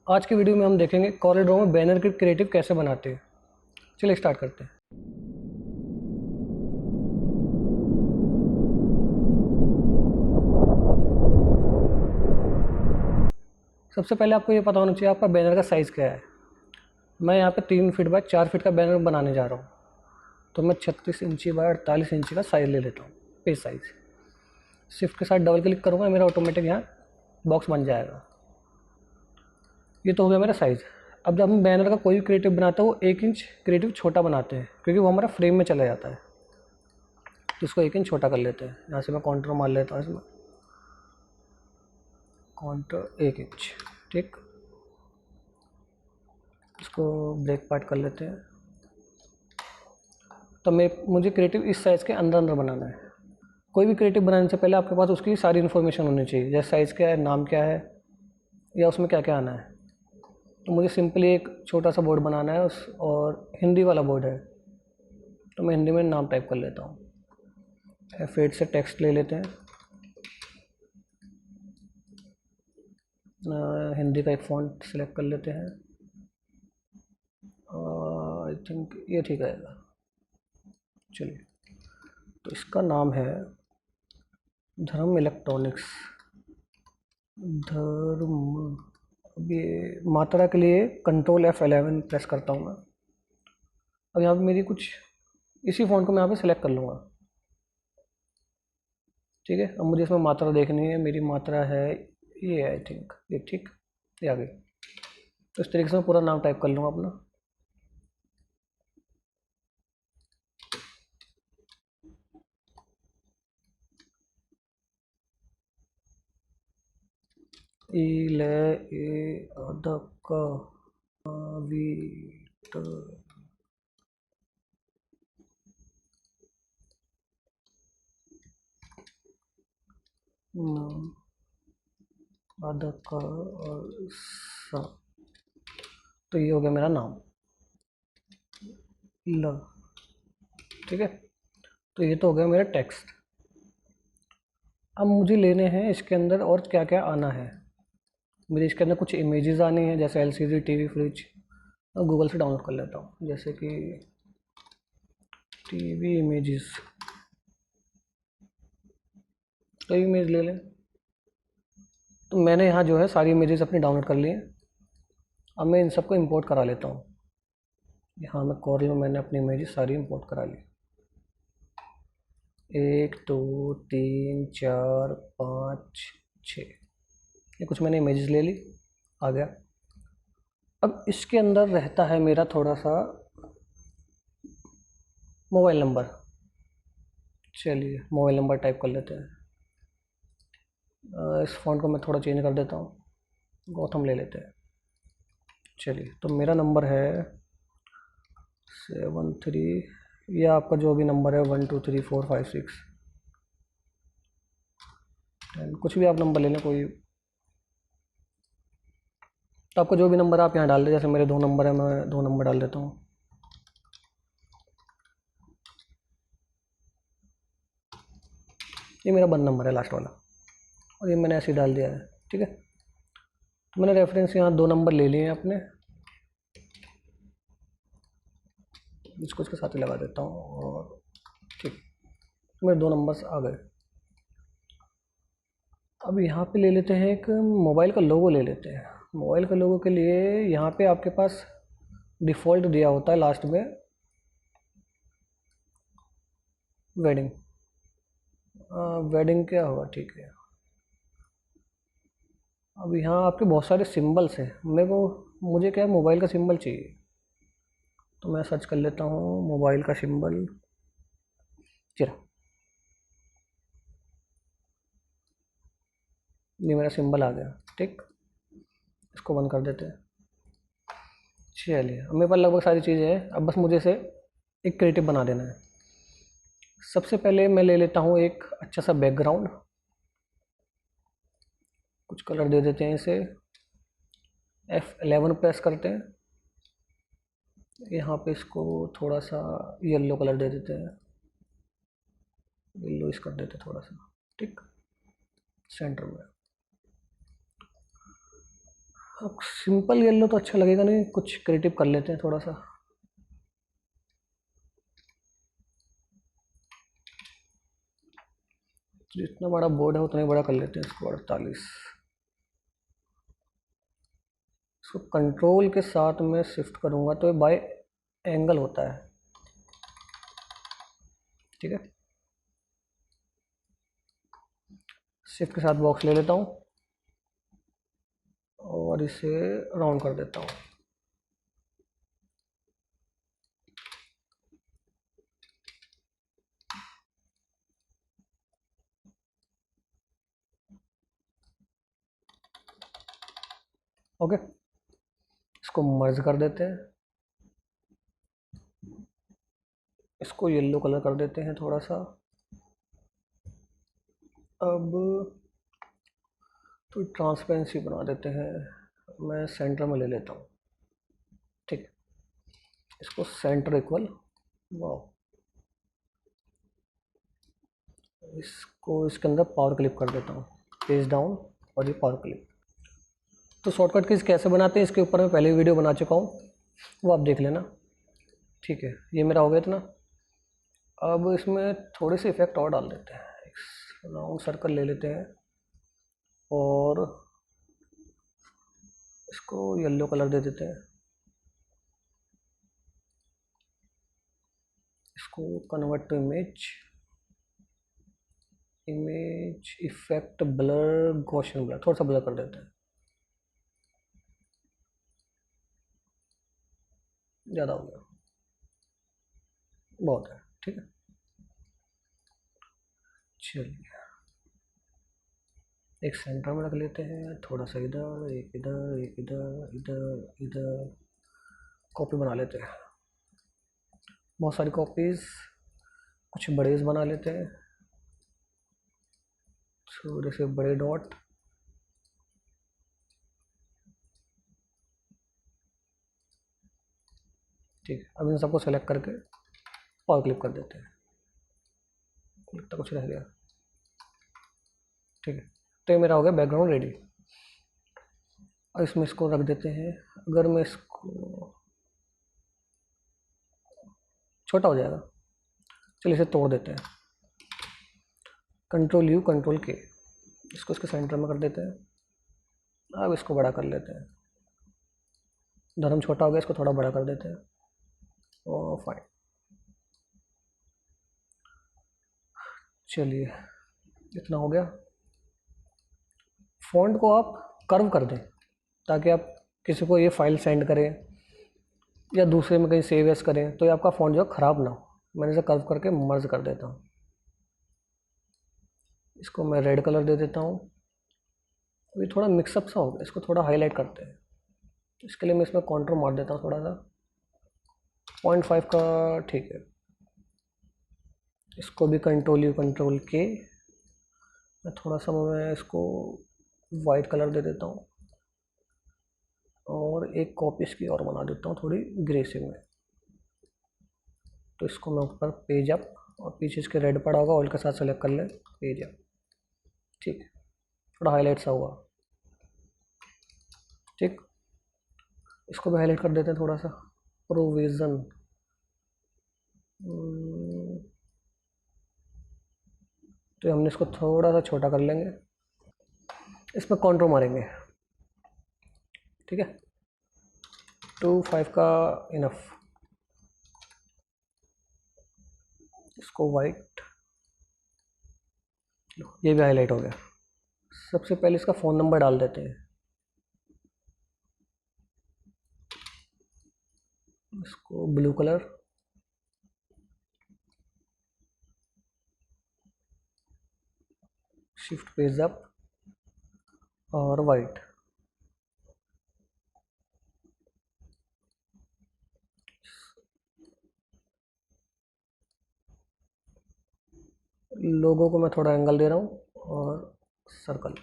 आज की वीडियो में हम देखेंगे कॉर्ल ड्रॉ में बैनर के क्रिएटिव कैसे बनाते हैं। चलिए स्टार्ट करते हैं। सबसे पहले आपको ये पता होना चाहिए आपका बैनर का साइज़ क्या है। मैं यहाँ पे 3 फीट बाय 4 फीट का बैनर बनाने जा रहा हूँ, तो मैं 36 इंची बाय 48 इंची का साइज़ ले लेता हूँ, पेज साइज़। शिफ्ट के साथ डबल क्लिक करूँगा, मेरा ऑटोमेटिक यहाँ बॉक्स बन जाएगा। ये तो हो गया मेरा साइज़। अब जब हम बैनर का कोई भी क्रिएटिव बनाते हैं वो 1 इंच क्रिएटिव छोटा बनाते हैं, क्योंकि वो हमारा फ्रेम में चला जाता है। तो इसको 1 इंच छोटा कर लेते हैं। यहाँ से मैं काउंटर मार लेता हूँ, इसमें काउंटर 1 इंच। ठीक, इसको ब्रेक पार्ट कर लेते हैं। तो मुझे क्रिएटिव इस साइज़ के अंदर अंदर बनाना है। कोई भी क्रिएटिव बनाने से पहले आपके पास उसकी सारी इन्फॉर्मेशन होनी चाहिए, जैसे साइज़ क्या है, नाम क्या है, या उसमें क्या क्या आना है। तो मुझे सिंपली एक छोटा सा बोर्ड बनाना है और हिंदी वाला बोर्ड है, तो मैं हिंदी में नाम टाइप कर लेता हूँ। F8 से टेक्स्ट ले लेते हैं। हिंदी का एक फ़ॉन्ट सेलेक्ट कर लेते हैं। आई थिंक ये ठीक आएगा। चलिए, तो इसका नाम है धर्म इलेक्ट्रॉनिक्स। धर्म। अब ये मात्रा के लिए कंट्रोल F11 प्रेस करता हूँ मैं। अब यहाँ पे मेरी कुछ इसी फ़ॉन्ट को मैं यहाँ पे सेलेक्ट कर लूँगा। ठीक है, अब मुझे इसमें मात्रा देखनी है। मेरी मात्रा है ये, आई थिंक ये ठीक, ये आ गई। तो इस तरीके से मैं पूरा नाम टाइप कर लूँगा अपना। इले ए अदक वीट अदक और सा। तो ये हो गया मेरा नाम ल। ठीक है, तो ये तो हो गया मेरा टेक्स्ट। अब मुझे लेने हैं इसके अंदर और क्या क्या आना है। मुझे इसके अंदर कुछ इमेजेस आनी है, जैसे एलसीडी, टीवी, फ्रिज। और गूगल से डाउनलोड कर लेता हूँ, जैसे कि टीवी इमेजेस। तो इमेज ले लें। तो मैंने यहाँ जो है सारी इमेजेस अपनी डाउनलोड कर ली हैं। अब मैं इन सबको इंपोर्ट करा लेता हूँ। यहाँ मैं कॉर्ल में मैंने अपनी इमेजेस सारी इंपोर्ट करा ली। 1 2 3 4 5 6, ये कुछ मैंने इमेजेस ले ली। आ गया। अब इसके अंदर रहता है मेरा थोड़ा सा मोबाइल नंबर। चलिए मोबाइल नंबर टाइप कर लेते हैं। इस फ़ॉन्ट को मैं थोड़ा चेंज कर देता हूँ, गौतम ले लेते हैं। चलिए, तो मेरा नंबर है 73, या आपका जो भी नंबर है 1 2 3 4 5 6 10, कुछ भी आप नंबर ले लें कोई। तो आपका जो भी नंबर है आप यहाँ डाल दें। जैसे मेरे 2 नंबर है, मैं 2 नंबर डाल देता हूँ। ये मेरा 1 नंबर है लास्ट वाला, और ये मैंने ऐसे ही डाल दिया है। ठीक है, तो मैंने रेफरेंस यहाँ 2 नंबर ले लिए हैं अपने। इसको इसके साथ ही लगा देता हूँ, और ठीक, मेरे 2 नंबर्स आ गए। अब यहाँ पे ले लेते हैं एक मोबाइल का लोगो ले लेते हैं। मोबाइल का लोगो के लिए यहाँ पे आपके पास डिफ़ॉल्ट दिया होता है लास्ट में वेडिंग। वेडिंग क्या होगा, ठीक है। अब यहाँ आपके बहुत सारे सिंबल्स हैं। मुझे क्या है, मोबाइल का सिंबल चाहिए। तो मैं सर्च कर लेता हूँ मोबाइल का सिंबल। चलो, ये मेरा सिंबल आ गया। ठीक, इसको बंद कर देते हैं। चलिए, अब मेरे पास लगभग सारी चीज़ें हैं। अब बस मुझे इसे एक क्रिएटिव बना देना है। सबसे पहले मैं ले लेता हूँ एक अच्छा सा बैकग्राउंड। कुछ कलर दे देते हैं इसे। F11 प्रेस करते हैं। यहाँ पे इसको थोड़ा सा येलो कलर दे देते हैं। येलो इस कर देते हैं थोड़ा सा। ठीक, सेंटर में। अब सिंपल येलो तो अच्छा लगेगा नहीं, कुछ क्रिएटिव कर लेते हैं थोड़ा सा। जितना बड़ा बोर्ड है उतना ही बड़ा कर लेते हैं इसको, 48। इसको कंट्रोल के साथ में शिफ्ट करूँगा तो ये बाय एंगल होता है, ठीक है। शिफ्ट के साथ बॉक्स ले लेता हूँ और इसे राउंड कर देता हूँ। ओके, इसको मर्ज कर देते हैं, इसको येलो कलर कर देते हैं थोड़ा सा। अब तो ट्रांसपेरेंसी बना देते हैं, मैं सेंटर में ले लेता हूँ, ठीक। इसको सेंटर इक्वल, वाह, इसको इसके अंदर पावर क्लिप कर देता हूँ, पेज डाउन और ये पावर क्लिप। तो शॉर्टकट कीज कैसे बनाते हैं इसके ऊपर मैं पहले वीडियो बना चुका हूँ, वो आप देख लेना, ठीक है। ये मेरा हो गया इतना। अब इसमें थोड़े से इफेक्ट और डाल देते हैं, एक राउंड सर्कल ले लेते हैं और इसको येलो कलर दे देते हैं। इसको convert to image, image effect blur, Gaussian blur, थोड़ा सा ब्लर कर देते हैं, ज़्यादा हो गया, बहुत है, ठीक है। चलिए एक सेंटर में रख लेते हैं, थोड़ा सा इधर, एक इधर, एक इधर, इधर इधर, कॉपी बना लेते हैं, बहुत सारी कॉपीज़। कुछ बड़े बना लेते हैं, थोड़े से बड़े डॉट, ठीक है। अब इन सबको सेलेक्ट करके पावर क्लिक कर देते हैं, लगता कुछ रह गया, ठीक है। तो ये मेरा हो गया बैकग्राउंड रेडी। और इसमें इसको रख देते हैं, अगर मैं इसको, छोटा हो जाएगा, चलिए इसे तोड़ देते हैं, कंट्रोल यू कंट्रोल के, इसको इसके सेंटर में कर देते हैं। अब इसको बड़ा कर लेते हैं, धर्म छोटा हो गया, इसको थोड़ा बड़ा कर देते हैं, ओ फाइन। चलिए इतना हो गया। फ़ॉन्ट को आप कर्व कर दें ताकि आप किसी को ये फाइल सेंड करें या दूसरे में कहीं सेव एस करें तो ये आपका फ़ॉन्ट जो है ख़राब ना हो। मैंने इसे कर्व करके मर्ज कर देता हूँ, इसको मैं रेड कलर दे देता हूँ। अभी थोड़ा मिक्सअप सा हो गया, इसको थोड़ा हाईलाइट करते हैं, इसके लिए मैं इसमें कॉन्ट्रोल मार देता हूँ थोड़ा सा, 0.5 का, ठीक है। इसको भी कंट्रोल यू कंट्रोल के, मैं थोड़ा सा मैं इसको वाइट कलर दे देता हूँ और एक कॉपी इसकी और बना देता हूँ थोड़ी ग्रेसिव में। तो इसको मैं ऊपर पेज अप, और पीछे इसके रेड पड़ा होगा, ऑल के साथ सेलेक्ट कर लें, पेज अप, ठीक है। थोड़ा हाईलाइट सा हुआ, ठीक। इसको भी हाईलाइट कर देते हैं थोड़ा सा, प्रोविज़न, तो हमने इसको थोड़ा सा छोटा कर लेंगे, इसमें कॉन्ट्रो मारेंगे, ठीक है। 2.5 का इनफ। इसको वाइट, ये भी हाईलाइट हो गया। सबसे पहले इसका फ़ोन नंबर डाल देते हैं, इसको blue colour, shift page up और वाइट। लोगों को मैं थोड़ा एंगल दे रहा हूँ और सर्कल,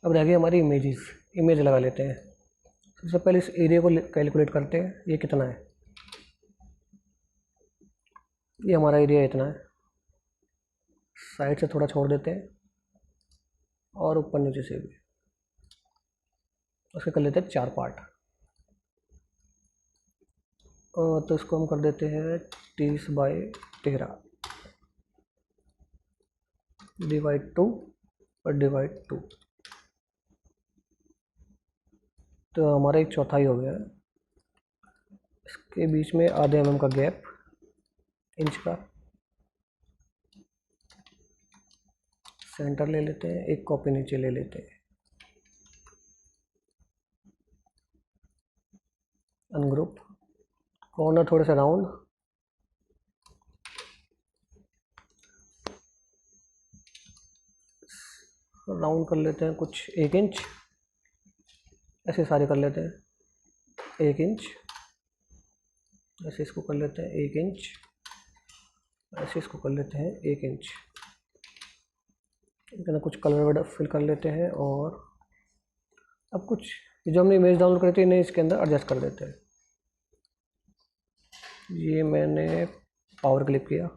अब रह गई हमारी इमेज लगा लेते हैं। सबसे पहले इस एरिया को कैलकुलेट करते हैं, ये कितना है। ये हमारा एरिया इतना है। साइड से थोड़ा छोड़ देते हैं और ऊपर नीचे से भी। उसके कर लेते हैं 4 पार्ट। तो इसको हम कर देते हैं 30/13 डिवाइड 2 और डिवाइड 2। तो हमारा एक चौथाई हो गया है। इसके बीच में आधे mm का गैप, इंच का। सेंटर ले लेते हैं, एक कॉपी नीचे ले लेते हैं, अनग्रुप, कॉर्नर थोड़े से राउंड, कर लेते हैं कुछ 1 इंच। ऐसे सारे कर लेते हैं 1 इंच। ऐसे इसको कर लेते हैं 1 इंच। ऐसे इसको कर लेते हैं 1 इंच। इतना कुछ कलर फिल कर लेते हैं। और अब कुछ जो हमने इमेज डाउनलोड करी थी इन्हें इसके अंदर एडजस्ट कर देते हैं। ये मैंने पावर क्लिक किया,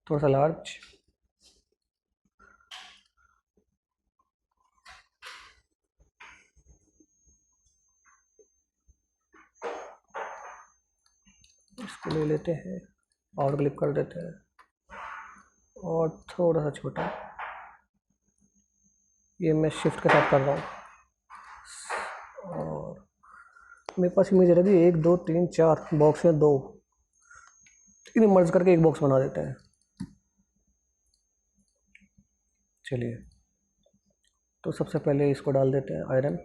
थोड़ा सा लार्ज। इसको ले लेते हैं, पावर क्लिक कर देते हैं और थोड़ा सा छोटा। ये मैं शिफ्ट के साथ कर रहा हूँ। और मेरे पास इमेज रहेगी 1 2 3 4 बॉक्स में 2, इन्हें मर्ज करके एक बॉक्स बना देते हैं। चलिए, तो सबसे पहले इसको डाल देते हैं आयरन।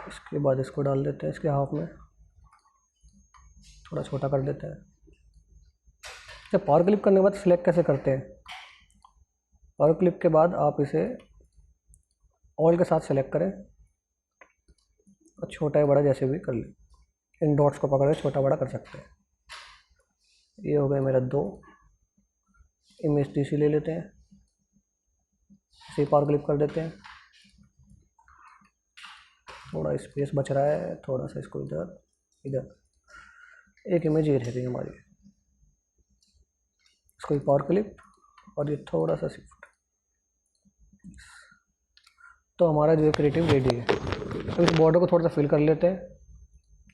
इसके बाद इसको डाल देते हैं इसके हाफ में, थोड़ा छोटा कर देते हैं। जब पावर क्लिक करने के बाद सिलेक्ट कैसे करते हैं? पावर क्लिक के बाद आप इसे ऑल के साथ सेलेक्ट करें और छोटा या बड़ा जैसे भी कर लें। इन डॉट्स को पकड़ के छोटा बड़ा कर सकते हैं। ये हो गया मेरा 2। इमेज टीसी ले लेते हैं, इसे पावर क्लिक कर देते हैं। थोड़ा स्पेस बच रहा है, थोड़ा सा इसको इधर एक इमेज ये रह गई हमारी। इसको भी पावर क्लिक और ये थोड़ा सा शिफ्ट। तो हमारा जो है क्रिएटिव रेडी है। तो इस बॉर्डर को थोड़ा सा फिल कर लेते हैं,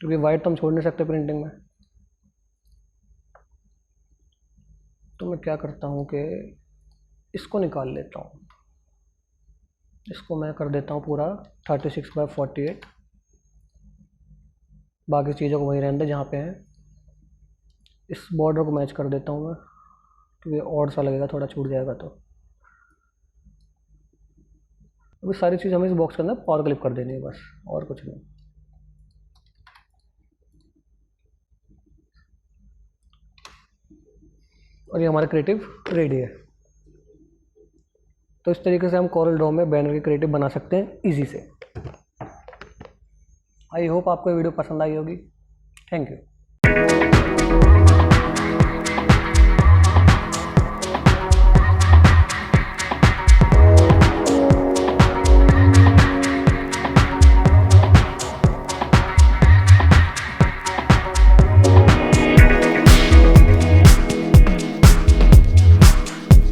क्योंकि वाइट तो हम छोड़ नहीं सकते प्रिंटिंग में। तो मैं क्या करता हूँ कि इसको निकाल लेता हूँ। इसको मैं कर देता हूँ पूरा 36/48। बाकी चीज़ों को वहीं रहने दे जहाँ पे हैं। इस बॉर्डर को मैच कर देता हूँ मैं, क्योंकि और सा लगेगा, थोड़ा छूट जाएगा। तो अभी सारी चीज़ हमें इस बॉक्स के अंदर पावर क्लिक कर देनी है बस, और कुछ नहीं। और ये हमारा क्रिएटिव रेडी है। तो इस तरीके से हम कोरल ड्रॉ में बैनर की क्रिएटिव बना सकते हैं इजी से। आई होप आपको ये वीडियो पसंद आई होगी। Thank you.